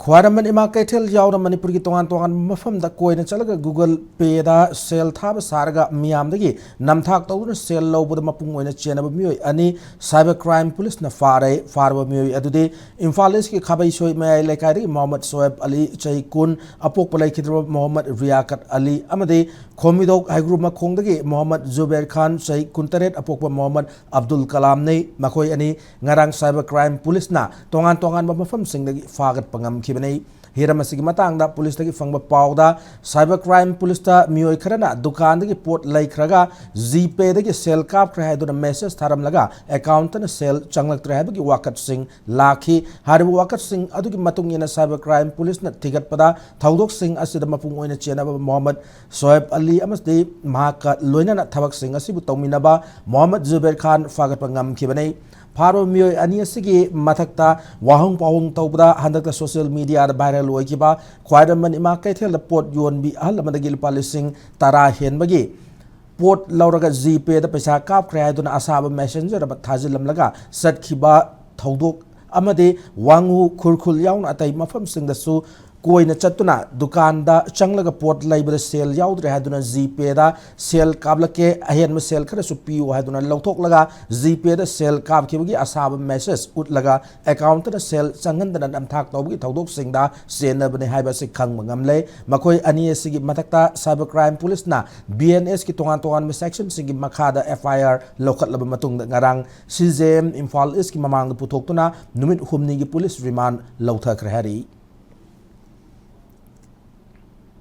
ख्वारमन इमा कैथेल यावना मणिपुर की तोंगान तोंगान मफम दा कोइना चलगा गूगल पे दा सेल थाब सारगा मियाम दगी नमथाक तौदुना सेल लौबद मपुंग ओइना चेनब मियोय अनि साइबर क्राइम पुलिस ना फारब मियोय अदुदे इम्फाल ईस्ट की खबई सोय मयाय लेकाय दगी मोहम्मद सोएब अली चई कुन अपोक पलाई खिद्रब मोहम्मद रियाकत अली अमदे खोमिदोक हाइग्रु मखोंग दगी मोहम्मद जुबैर खान चई कुनतरेट अपोक मोहम्मद अब्दुल कलाम ने मखोय अनि ngarang cyber crime police na tongan mafam sing dagi fagat pangam khibani hiram asigi matang da police dagi fangba pawda cyber crime police ta mioi kharana dukan dagi pot lai khraga Gpay dagi sel kap khra haiduna message tharam laga account na sel changlak tra habagi wakat sing lakhi haribu wakat sing adugi matung ina cyber crime police na thigat pada thaudok sing asida mapung oina chena Muhammad Soeb Ali amasdi mahaka loina na thabak sing asibu tawminaba Muhammad Zubair Khan fagat pangam khibani Phare mioi ani asigi mathakta wahung pahung tawbda handakta social media da viral oikiba khwaidaman ima kaithel pot yon bi ahal amadagi lupa lising tara henbagi pot lauraga Gpay da paisa kap khre haiduna asaba messenger ba thajilam laga satkhiba thaudok amade wangu khurkhul yaun atai mafam singdasu कोई चतुना दुकान दा चंगलगा pot लाइबदा cell याउद्रे हादुना Gpay दा cell काबलके अहेन में cell खरे सुपियो हादुना लौथोक लगा Gpay दा cell काब खिबगी असाब message उट लगा account दा सेल चंगनदना नमथाक तौबगी थौदोक सिंगदा सेनबने हाइबा से खंग मंगमले मखोय अनि एसिगी मथकता साइबर क्राइम पुलिस ना BNS की तोंगान में सेक्शन सिंगी मखादा FIR लौखतलब मतुंग ngarang CJM इम्फाल ईस्ट की ममांग पुथोक्तुना नुमित हुमनी की पुलिस रिमांड लौथखरे हरी